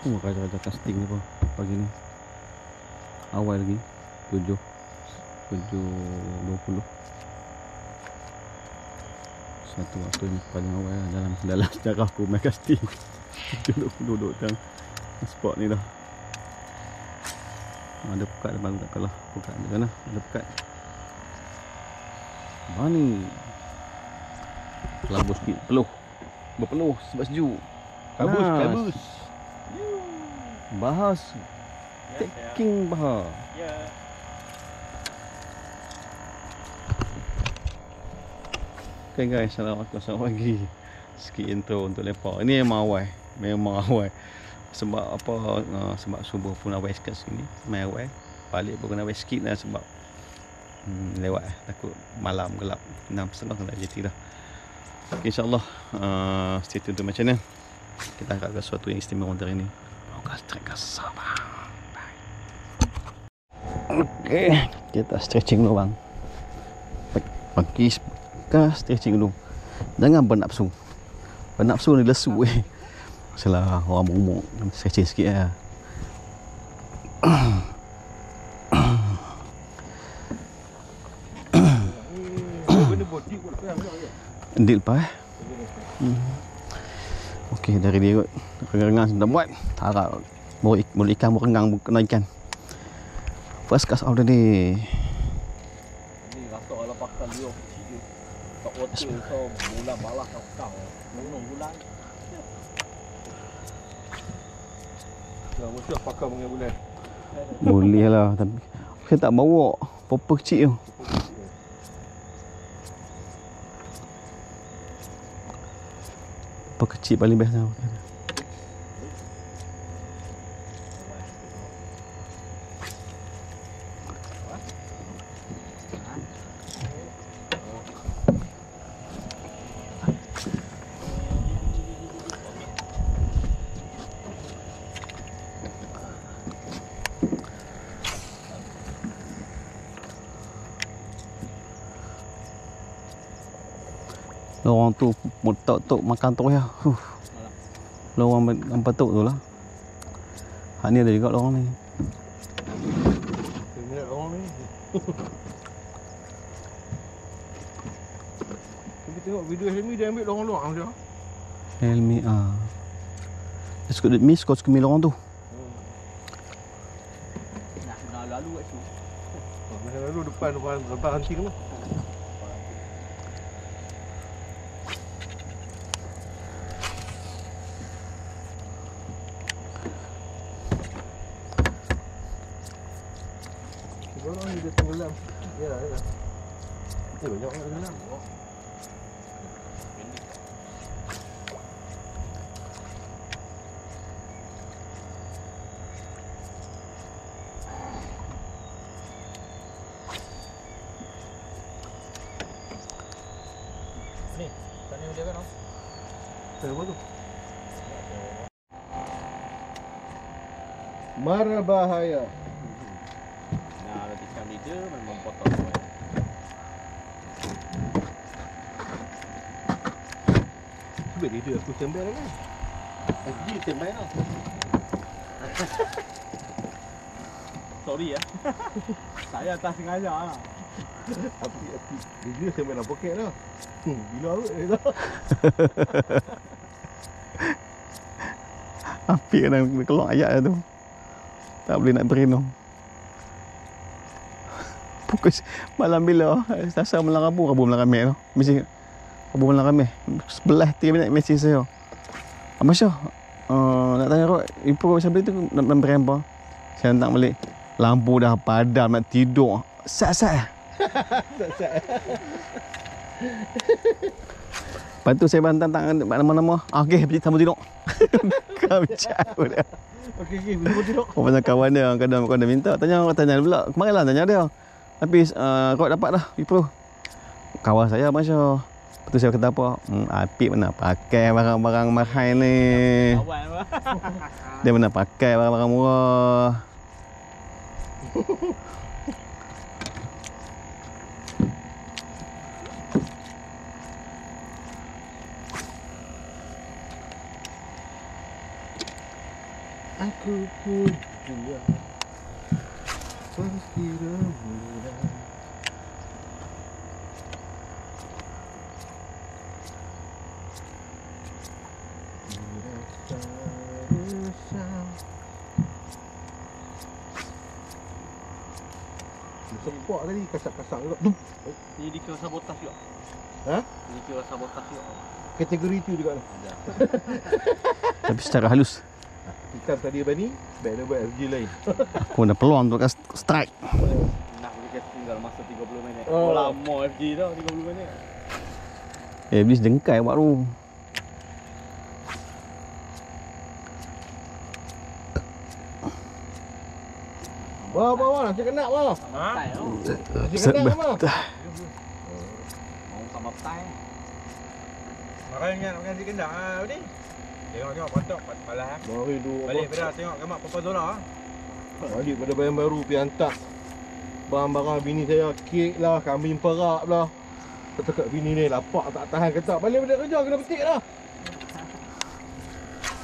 Raja-raja casting ni pun pagi ni. Awal lagi 7.20. Satu waktu yang paling awal dalam sejarah aku main casting. Duduk dalam spot ni dah. Ada pekat bang tak kalah. Pekat di sana, ada pekat. Ni kelabus sikit, berpeluh sebab sejuk. Kabus. Bahas. Taking bahas. Okay guys, Assalamualaikum, selamat pagi. Sikit intro untuk lepak. Ini memang awal. Sebab apa? Sebab subuh pun awal sikit sini. Main awal. Balik pun kena awal sikit lah sebab lewat takut malam gelap 6.30 kena JT dah. Okay, InsyaAllah stay tune tu macam mana. Kita akan ada sesuatu yang istimewa untuk hari ni. Okay, kita stretching dulu bang. Pagi kita stretching dulu. Jangan bernapsu. Bernapsu ni lesu Salah orang berumur. Stretching sikit lah. Endit lepas Okey, dari dia kot. Rengang sudah buat. Harap boleh ikan berengang kena ikan. First cast of the day. Ni rasa ala pakai dia kecil dia. Tak water so bulan balas kau. Nung bulan. Dah mesti pakai dengan bulan. Boleh lah tapi saya tak bawa popper kecil tu. Popper kecil paling best lah. Lorong tu tok makan tu ya. Lorong empat tok tu lah. Hak ni ada juga lorong ni. Minat lorong ni. Kita tengok video Helmi dia ambil lorong luar dia. Helmi Dia suka miss kau suka mi lorong tu. Nah lalu kat tu. Masa lalu depan ranting tu. Orang ni dia tenggelam. Ya. Banyak orang tenggelam. Ni, tanya dia kan? Apa tu? Mara bahaya. Ikan leader memang potong semua. Cuba leader aku tembel kan. Dia tembel lah. Sorry ya. Saya tak sengaja lah. Api. Leader tembel dalam poket lah. Gila aku dia. Api kadang keluar ayat tu. Tak boleh nak brain tu. Fokus malam bila rasa malam Rabu malam Khamis tu. Mesti Rabu malam Khamis. 11:03 mesej saya. Abang Syah, nak tanya kau, Ipoh macam tu nak berapa? Saya hantar balik. Lampu dah padam nak tidur. Sat. Lepas tu saya bantan tangan nama-nama. Okey, pergi sama tidur. Kacau dah. Okey, boleh tidur. Oh, banyak kawan dia kadang minta. Tanya pula. Kemarin lah tanya dia. Tapi kau dapat dah Ipoh. Kawan saya Masya. Lepas tu saya kata apa? Apik mana pakai barang-barang mahal ni. Dia mana pakai barang-barang murah. Aku pun juga pasti rembulan. Merasa resah. Sepak tadi kasak-kasak juga. Dup. Ini dikira sabotaj juga. Ha? Ini dikira sabotaj juga. Kategori itu juga lah. Ada. Tapi secara halus. Hitam tadi Bani, baik dia buat FG lain. Aku ada peluang untuk strike. Nak boleh kasi tinggal masa 30 minit. Oh. Oh, lama FG tau 30 minit. Iblis jengkai buat tu. Wah, nasi kena wah. Petai tau. Nasi kena wah. Mau sama petai. Makanya nak ganti kendak ni. Tengok patut palah. Mari dulu. Balik pada tengok gamak Papa Zola. Balik pada barang baru pergi hantar barang-barang bini saya, kek lah, kambing perak lah. Tekak bini ni lapak tak tahan ketak. Balik pada kerja kena petik lah.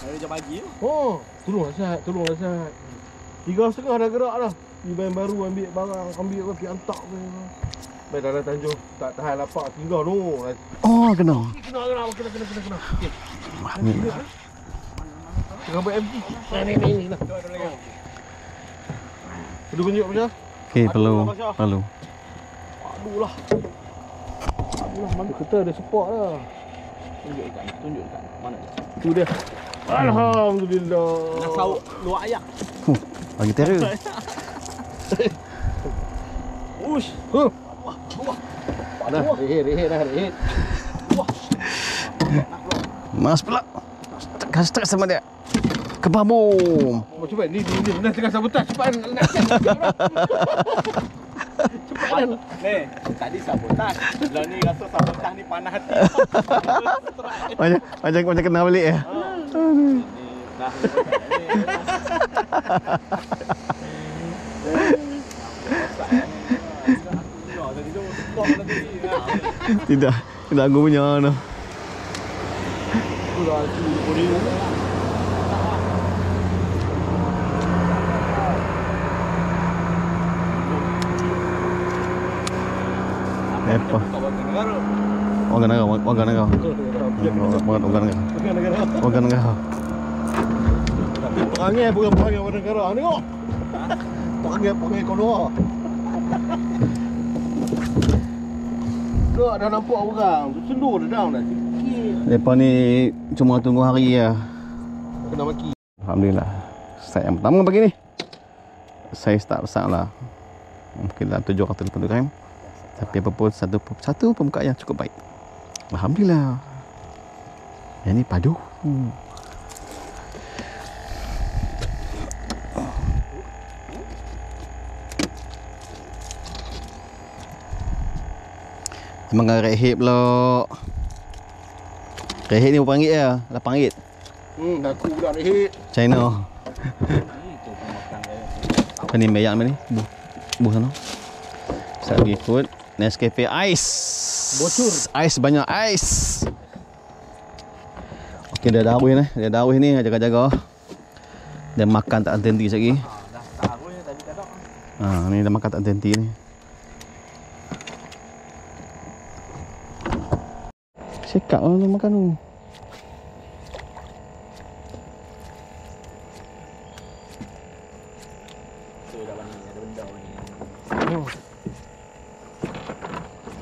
Hari jam pagi tu. Oh, tolonglah Sat, tolonglah Sat. 3.30 dah gerak dah. Pergi barang baru ambil barang, ambil pergi hantar ke. Baik dah Tanjung, tak tahan lapak tinggal tu. Oh, kena. Kena. Okey. Ni. Tengah buat MG. Ni lah. Perlu tunjuk macam? Okey, perlu. Aduh lah, mana kata ada sepak dah. Tunjuk ikan. Mana dia? Tu dia. Alhamdulillah. Nak sauk luar ayak. Bagi terror. Ush. Huh. Dah, rehet dah. Mas pula. Tekan strike sama dia. Kebabum. Cepat ni dah tengah sabotaj. Cepat nak. Cepat. Ni, tadi sabotaj. Lah ni rasa sabotaj ni panas hati. Macam kena balik ya. Ni dah. Tidak aku punya tu. Itulah tu boleh. Apa? Organ negara. Organ negara. Tapi perangai bukan perangai warga negara. Tengok. Perangai keluar. Tak dah nampak orang. Sendur dah down dah. Sikit. Lepas ni cuma tunggu hari ya. Kena maki. Alhamdulillah. Start yang pertama pagi ni. Saya start besar lah. Mungkin dalam 780 gram. Tapi apa pun satu pembukaan yang cukup baik. Alhamdulillah. Yang ni padu. Semangat rehit pula. Rehit ni berapa ringgit ya? 8 ringgit. Aku dah rehet. China. Itu pemakan dia. Apa ni meyak ni? Buh sana. Saya pergi ikut Nescafe Ice. Bocor. Ais banyak ais. Okey, dia dah dawih ni jaga-jaga. Dia makan tak henti sekali. Dah taruh je tadi kadang. Ni dah makan tak henti ni. Sekak lah dia makan tu. Tu dah bani ada benda ni.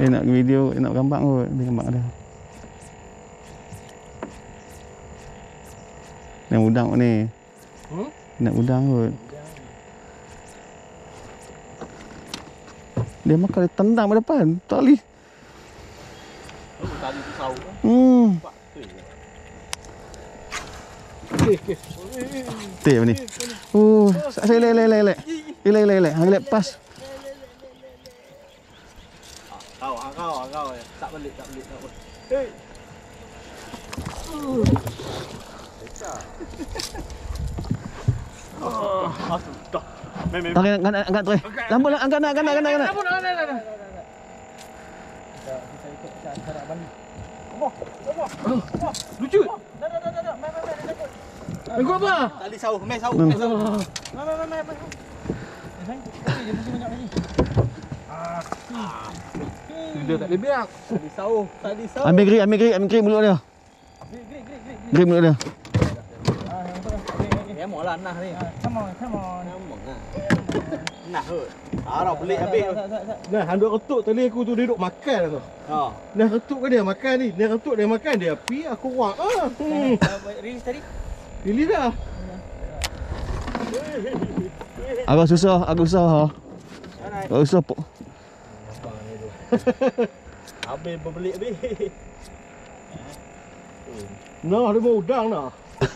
Nak video, nak gambar kot. Dia gambar dia. Nak udang ni. Nak udang kot. Dia makan, dia tendang pada depan. Tak boleh. Tu tadi tu sauk. Pak tu je. Okey. Tip ni. Saya lek. Lek pas. Kau. Tak balik. Hei. Dah. Tak angkat tu. Lampu angkat nak. Lucu. Tengok apa? Tali sauh, mes sauh, Hmm. mes sauh. Dia tak boleh biak. Tali sauh, tali sauh. Ambil grip mulut dia. Grip mulut dia. Ya mau lah nah ni. Come on. Nampak nah. Nah hut. Arah pelik habis. Nah, handuk ketuk tadi aku tu duduk makan tu. Ha. Nah, ketuk ke dia makan ni. Dia ketuk dia makan dia api aku kuat. Release tadi. Pilih dah. Agak susah ha. Agak susah pok. Habis berbelik habis. Nah, dia mau udang dah.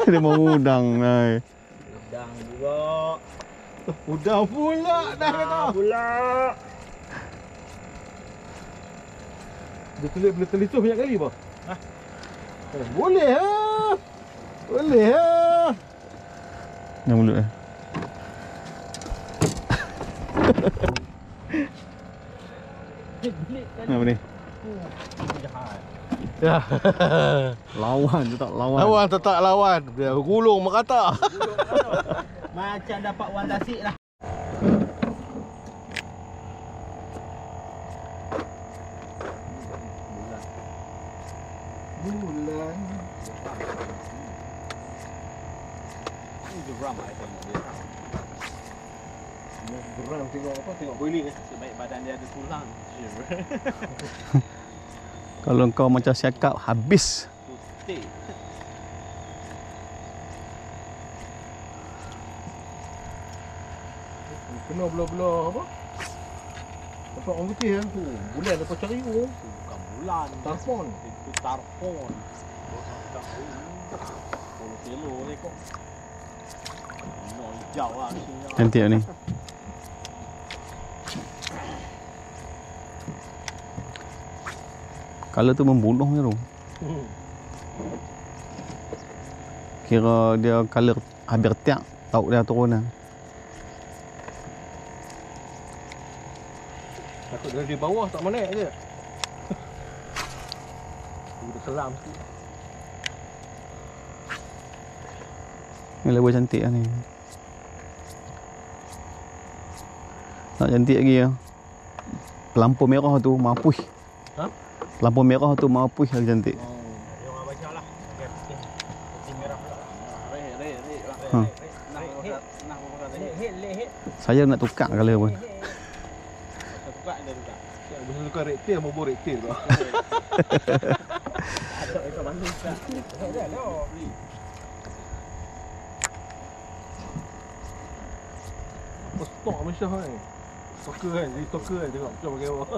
Dia mau udang nai. Udang juga. Udang pula dah kata. Pula. Dia boleh telisuh banyak kali bah. Boleh ha. Boleh ha. Yang mulut dia. Apa ni? Ya. Lawan tu tak lawan. Lawan tetap lawan. Dia gulung merata. Macam dapat wan tasik lah. Bulan. Ini geram I tengok dia. Geram tengok apa? Tengok boiling eh. Sebaik badan dia ada tulang. Kalau kau macam siakap habis. Putih. Kena belah-belah apa? Dapat orang putih kan tu. Bulan dapat cari tu. Bukan bulan. Tarpon. Itu tarpon. 10 kilo ni kok. No hijau lah sini. Cantik ni. Color tu membunuh je tu. Kira dia color hampir tiap. Tahu dia turun lah. Takut dia di bawah tak mana je. Dia selam sikit. Ni lebih cantik lah ni. Nak cantik lagi lah. Lampu merah tu mapuih. Ha? Lampu merah tu mapuih lagi cantik. Yang orang baca lah. Putih merah pula. Re lah. Ha. Nah apa kata ni? Head. Saya nak tukar color pun. Tukar dia tukar. Bisa tukar rektil mau bawa rektil tu. Ada itu banding tak. Head dah. Oh, stok Malaysia kan. Stalker kan, jadi stalker kan tengok macam pakai apa.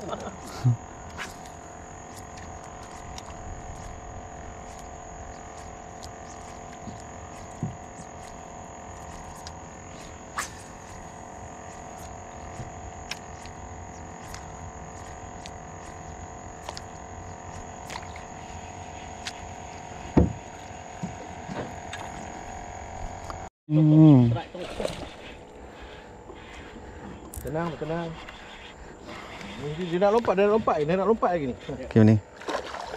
Tenang. Dia nak lompat lagi ni. Okay ni.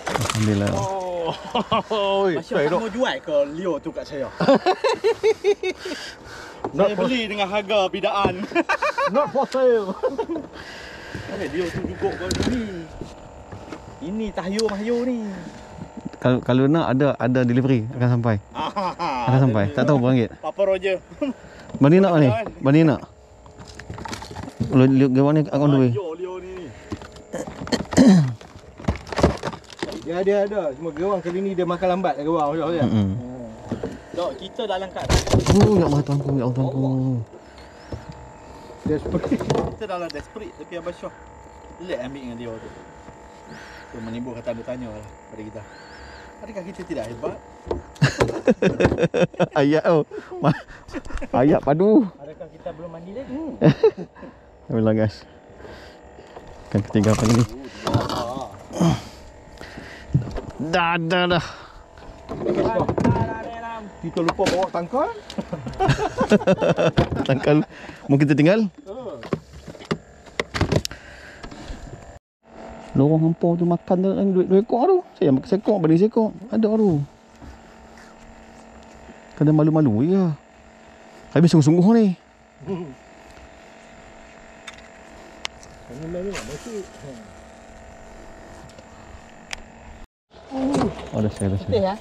Alhamdulillah. Oh, Masya kamu jual ke Leo tu kat saya? Saya beli dengan harga bidaan. Not for sale. Leo tu cukup kau ni. Ini tahayul-mahayul ni. Kalau nak ada delivery akan sampai. Akan sampai. Tak tahu berapa ringgit. Papa Roger. Bani nak ni? Bani nak? Gawang ni akan duit. Leo ni. Dia ada. Cuma gewang kali ni dia makan lambat gewang macam tu. Dok, kita dalam kat. Ya Allah tuanku, ya Allah tuanku. Desperate. Kita dalam desperate tapi Abah Syah let ambil dengan Leo tu. Tu menimbulkan tanda tanya lah pada kita. Adakah kita tidak hebat? Ayat tu. Ayat padu. Adakah kita belum mandi lagi? Alhamdulillah guys. Kan ketiga pagi ni. Dah. Kita lupa bawa tangkal. Tangkal mungkin tertinggal. Lorong hampa tu makan duit ekor tu. Saya makan sekor, balik sekor. Ada tu. Kadang malu-malu je. Habis sungguh-sungguh ni. Ini main ni masih. Oh, dah saya. ya.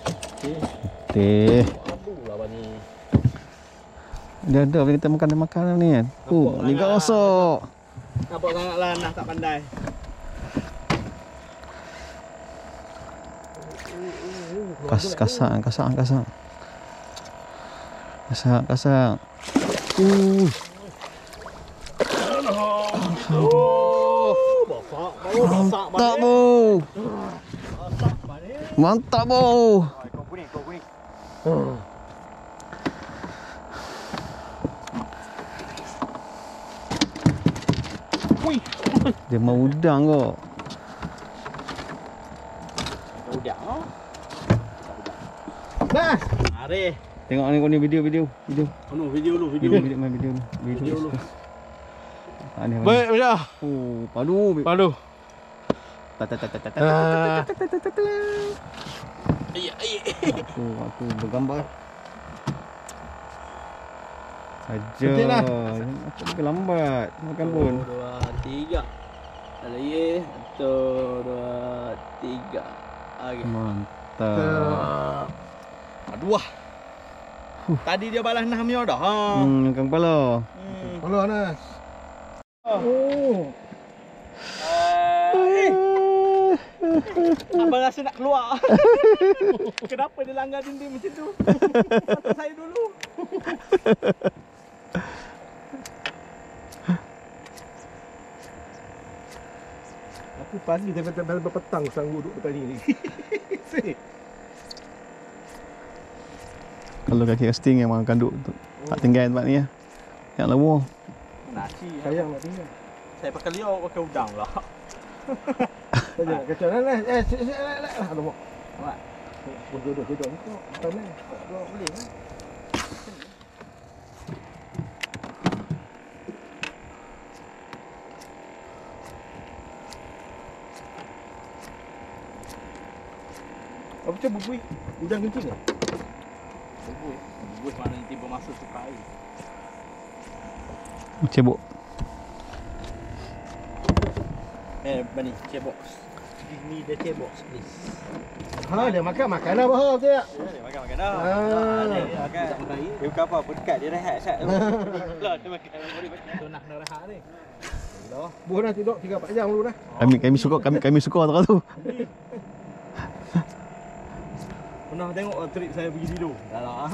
Teh. Aduh lah bani. Dia ada kita makan ni kan. Ni gosok. Nampak sangatlah nah tak pandai. Kasar. Mantap bu. Mantap bu. Kau kuning. Dia mau udang kok. Udang oh. Nah, Mari. Tengok ni video. Video lu. Video lu. Ni. baik dah. Oh, padu. Padu. Aku bergambar. Saja. Betul lah. Aku makan lambat. Makan pun. 1, 2, 3. Lagi 1, 2, 3. Okey. Mantap. Aduh. Tadi dia balas nah punya dah. Ha. Makan kepala. Halo Anas. Oh. Abang rasa nak keluar. Kenapa dia langgar dinding macam tu? Patut saya dulu. Aku pagi sampai petang sanggup duduk depan ni. Kalau kaki casting yang makan duk tu. Tak tinggal tempat ni ya. Yang lawa. Nasi. Sayang nak tinggal. Saya pakai liau pakai udang lah. Saja nak kacau lah. Alamak. Awak. Duduk ni kau. Tanah. Boleh kan? Apa macam bubui? Udang kencing tak? Bubus mana nanti bermasa suka air. Cebok. Bani, cebok. Give me the cebok, please. Ha, dia makan makanan apa tu ya? Dia makan dah. Ah. Makan. Dia bukan apa, dekat dia rehat sat. Lah dia makan. Tu nak rehat ni. Buh dah tidur 3-4 jam dulu dah. Kami suka tu. Pernah tengok trip saya pergi tidur? Dah lah.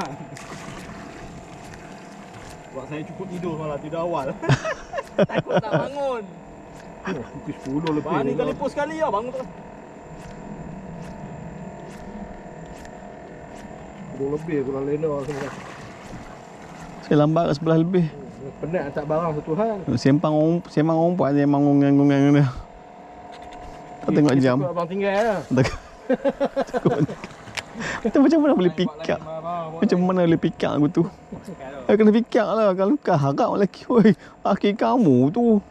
Sebab saya cukup tidur malam, tidur awal. Takut tak bangun. Pukul 10 lebih. Bani telefon sekali lah bangun tu. 10 lebih kurang lena semua. Saya lambat kat sebelah lebih. Penat hantar barang satu hal. Sembang umpat je mangung-mangung dia. Tak tengok jam. Abang tinggal lah. Kita macam mana boleh pick up? Macam mana boleh pick up aku tu? Saya kena pick up lah. Kalau kau harap lelaki. Oi, akhir kamu tu.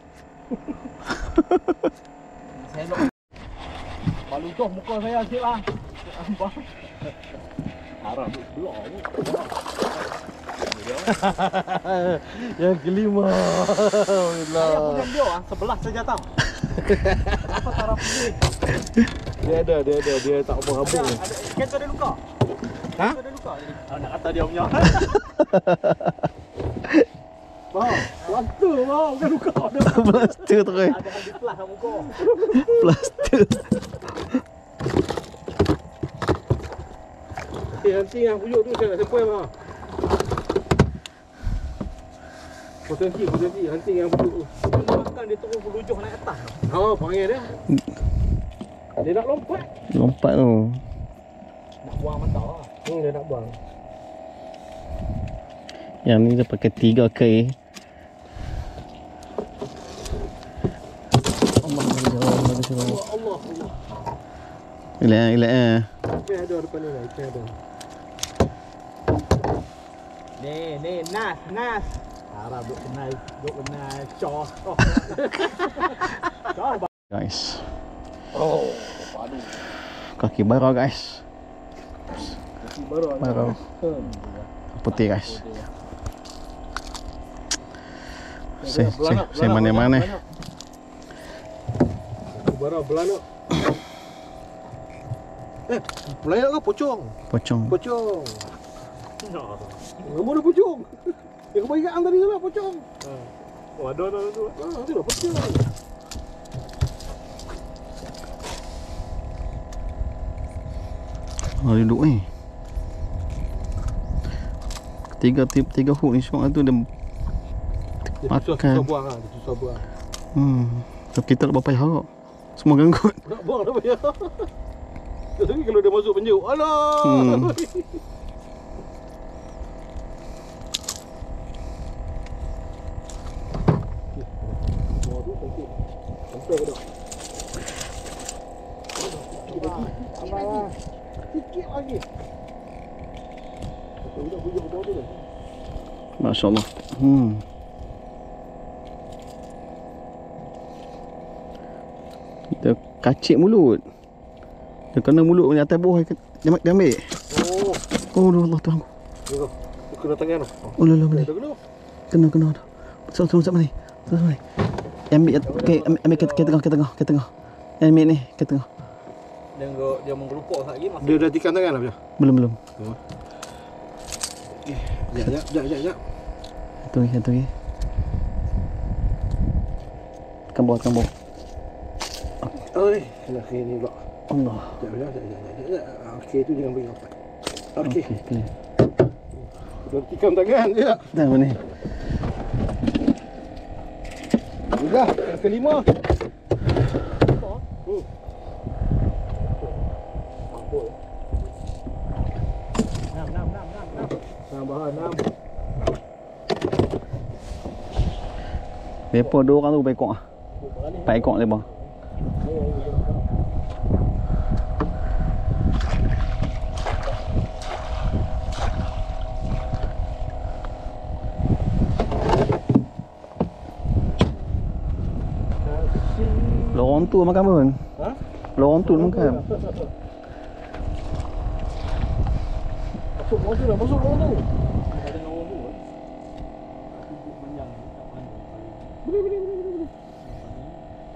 Saya elok. Malu tu muka saya sikit lah. Abang. Harap duk belak ni. Yang kelima. Saya punya dia sebelah saja tau. Apa taraf ni? Dia ada. Dia tak apa habuk ni. Kereta ada luka. Ha? Ada luka tadi. Nak kata dia punya. Bang, plaster bang, bukan luka. Plaster terus. Ada habis pelah kat muka. Plaster. Nanti yang pujuk tu saya nak sepoi bang. Potensi hunting yang pujuk tu. Makan dia terus berlujuh naik atas. Oh, panggil dia. Dia nak lompat. Lompat tu. Nak buang mata lah. Dia nak buang. Yang ni dia pakai 3 kai. Allah. Elak ah. Ikan ada depan ni lah, ikan ada. Ni, nas. Harap duk kena cos. Guys. Oh, padu. Kaki barau guys. Baru. Barau. putih guys. Saya mana-mana. Barang belanak. Belanak ke pocong? Pocong. Pocong. Kamu ada pocong. Yang kau ingat tadi tu lah pocong. Oh, ada tu. Tu lah pocong. Oh, duduk ni. Tiga hook ni semua tu dia Dia susah buang lah. Dia susah buang. Tapi kita tak berapa harap. Semua ganggut. Nak buang dah payah. Tapi kalau dia masuk penjuru, alah. Sikit lagi. Sudah bujur bawah tu dah. Masya-Allah. Dia kacik mulut. Dia kena mulut ni atas bawah dia ambil. Oh Allah Tuhan. Tu kena tangan tu. Oh la boleh. Kena. Kena. Satu mana ni? Satu mana ni? Ambil ke tengah. Ambil ni ke tengah. Dia menggelupuk lagi masa. Dia dah tikam tangan lah, Belum. Sekejap. Satu lagi. Tekan bawah. Oi, kena kiri pula. Allah. Sekejap. Okey, tu jangan bagi rapat. Okey. Okey. Dah tikam tangan dia. Dah mana ni? Sudah, yang kelima. Bahan 6. Lepas 2 orang tu 4 ekor ah. 4 ekor lebar. Lorong tu makan pun. Ha? Lorong tu makan. Masuk lorong tu.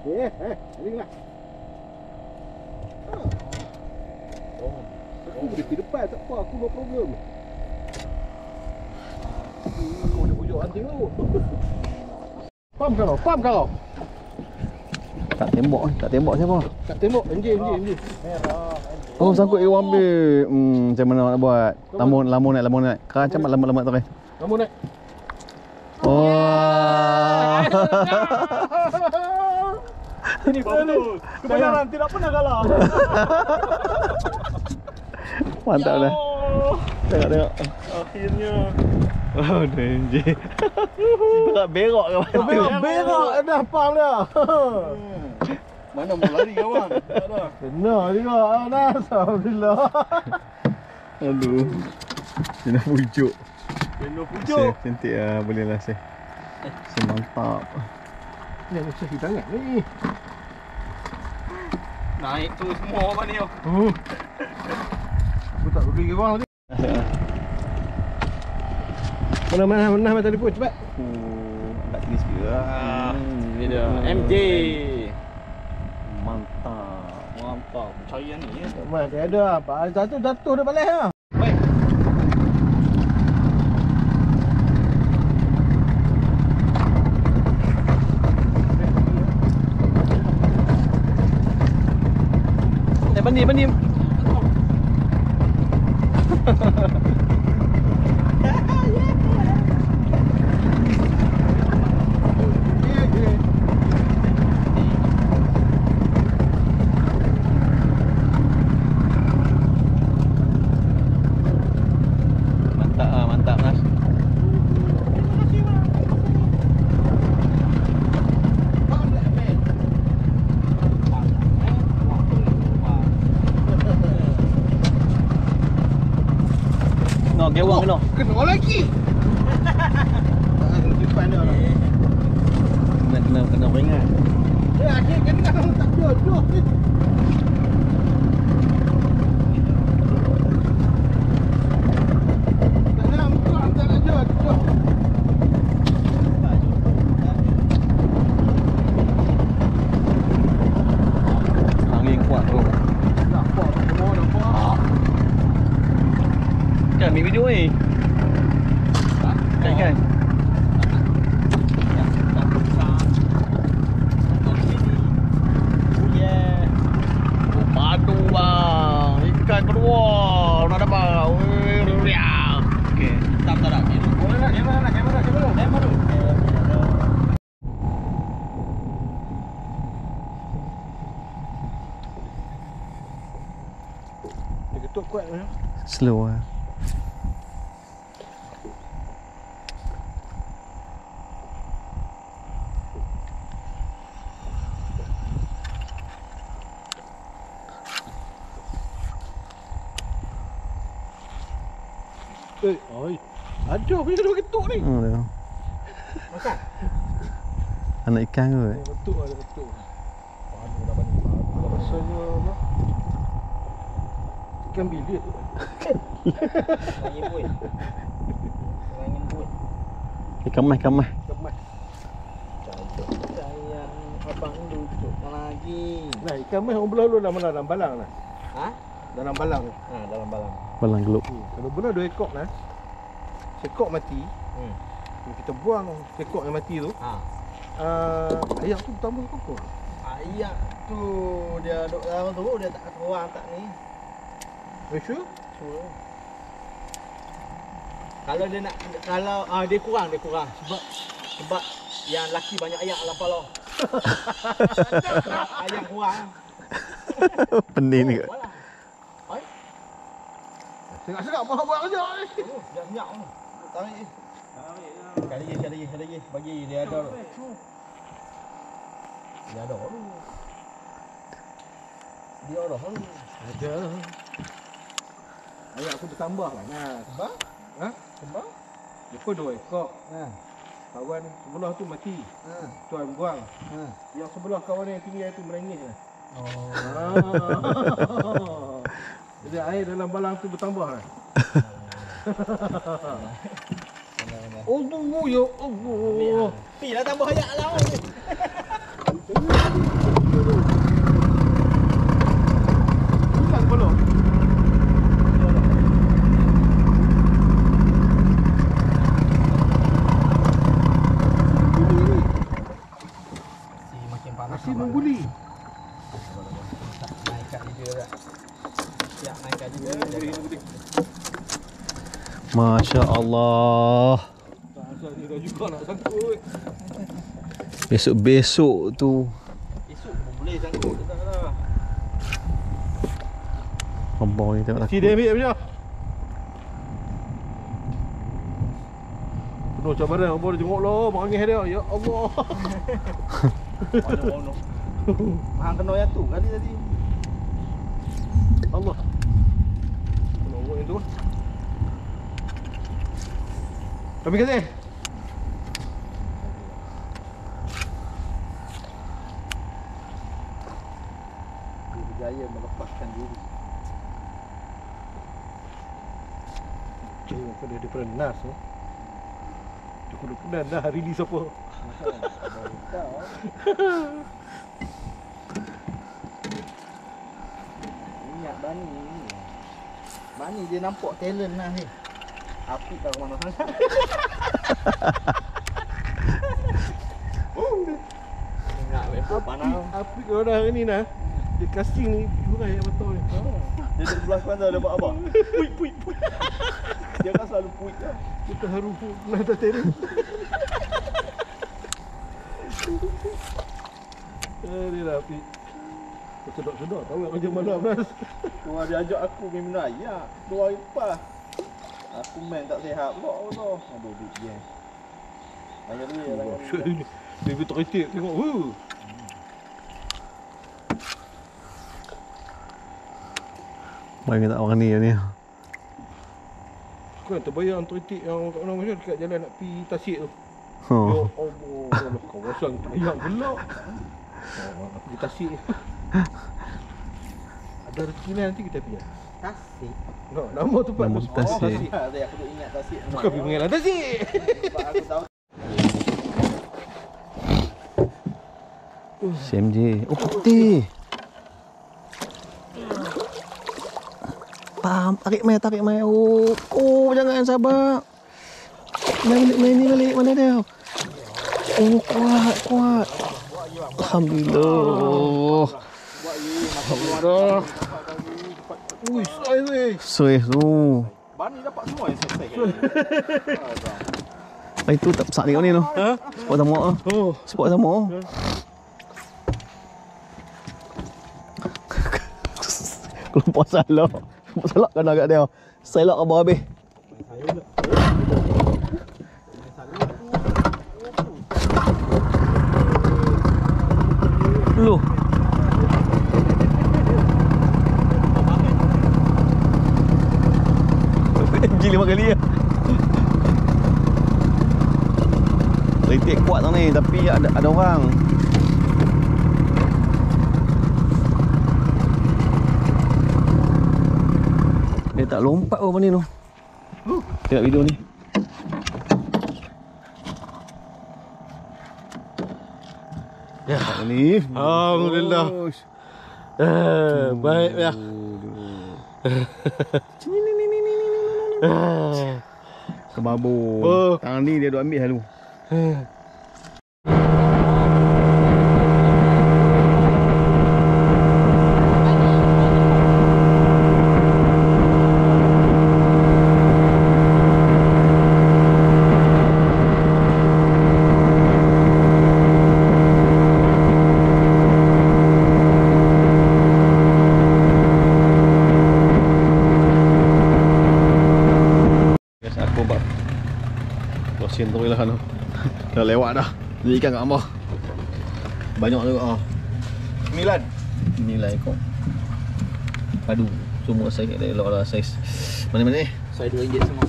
Boleh. Alinglah. Aku boleh pergi depan, tak apa, aku no problem. Aku ada pujuk anting tu. Pam kau. Tak tembok siapa? Kat tembok, enjin. Oh, sangkut you ambil. Macam mana nak buat? Lamun naik. Kau cepat lambat tu. Kamu naik. Wah. Ini bagus. Kebenaran tidak pernah kalah. Mantap dah. Tengok. Akhirnya. Oh, denji. Berak ke mana? Berak dah pam dah. Mana mau lari kawan? Tak ada. Kena juga Anas. Alhamdulillah. Aduh. Kena pujuk. Pujuk. Cantik lah, boleh lah saya. Mantap. Ni ada sesi tangan ni. Naik tu semua apa ni? Aku tak pergi ke bawah ni. Mana telefon cepat. Agak tinggi sikit lah. Ni dia. MJ. Mantap. Carian ni ya. Mana dia ada apa? Jatuh dah balik ah. Baik. Bani. Mantap Mas. No, gewang kena. Kena lagi. Kena depan dia lah. Kena ringan. Ya, akhir kena tak jodoh. Tak nampak. kuat mana? Slow lah. Oi. Ada punya dua ketuk ni. Tengok. Makan. Anak ikan ke? Betul ada betul. Padu dah balik. Rasanya apa? Ikan bilik tu. Angin pun. Angin pun. Ikan mas, ikan mas. Kemas. Sayang abang duduk lagi. Nah, ikan mas orang belah lu dalam balang lah. Ha? Dalam balang. Ha, dalam balang. Balang geluk. Kalau belah 2 ekor lah. Sekok mati. Kita buang sekok yang mati tu. Ha. Ayak tu tambah apa? Ayak tu dia duduk dalam tu dia tak keluar tak ni. You sure? Sure. Kalau dia nak dia kurang sebab yang laki banyak ayak dalam kepala. Ayak kurang. Pening ni. Walah. Ai, Segak-segak buat kerja ni. dia senyap tu. Tarik ni. Sekali lagi. Bagi dia ada. Dia ada tu. Dia ada tu. Ada. Ayak aku bertambah lah. Nah, Sebab? ha? Sebab? Dia pun 2 ekor. Ha. Kawan sebelah tu mati. Ha. Tuan buang. Ha. Yang sebelah kawan yang tinggal tu menangis lah. Oh. Jadi air dalam balang tu bertambah lah. Allah ya Allah. Pi lah tambah ayak lah. Bukan kepala. Makin panas. Masih mengguli. Naikkan dia dah. Siap naikkan dia. Masya Allah. Tak asal ni dah juga nak sangkut. Besok-besok tu Esok pun boleh sangkut tak lah. abang ni tengok Si takut. dia ambil punya. Penuh cabaran abang dia tengok lah mangis dia. Ya Allah. Ono. Hang kena yang tu kali tadi. Allah. Kena buat yang tu. Terima kasih. Dia berjaya melepaskan diri. Cik, kau dia daripada Nas tu. Dia kudu kenal dah hari ni siapa. Ingat Bani ni. Bani dia nampak talent lah ni. Api tak ke mana sangat. Ingat betul panas. Api kalau dah hari ni nah. Dia casting ni kurang yang betul ni. Dia duduk sebelah kanan dia buat apa? Puik. Dia kan selalu puik lah. Kita haru pun nak tak terus. Dia dah api. Kau sedap-sedap tahu nak kerja malam Nas. Tuan dia ajak aku main minum ayak. 2 hari lepas. Aku main tak sihat pula tu. Aduh duit dia. Banyak duit lah. Dia betul ketik tengok. Bagi tak orang ni. Kan terbayang teritik yang kat mana macam dekat jalan nak pergi Tasik tu. Ya Oh. Allah, kawasan tayang gelap. Nak pergi Tasik. Ada rezeki nanti kita pergi. Tasik. No, nama tempat Nama tu. Tasik. Tadi aku duk ingat Tasik. Bukan pergi mengalah Tasik. Sebab aku tahu. CMJ. Oh putih. Tarik mai. Oh, jangan sabar. Main ni balik. Mana dia? Oh, kuat. Alhamdulillah. Dah. Ui, sai weh. Suih tu. Bani dapat semua yang selesai kan. Itu tak pesak tengok ni tu. Ha? Spot sama ah. Oh, Spot sama. Kelompok salah. Selak kan agak dia. Selak abang habis. Loh. Gila 5 kali ya. Retik kuat tau ni tapi ada orang. Dia tak lompat apa ni tu. Tengok video ni. Ya. Ni. Alhamdulillah. Baik ya. Kebabur. Tangan ni dia duk ambil selalu. Sen tu lah kan. Dah lewat dah. Ni ikan kat ambah. Banyak tu ah. 9. Nilai kau. Padu. Semua saiz ada elok lah saiz. Mana-mana ni? Saya RM2 semua.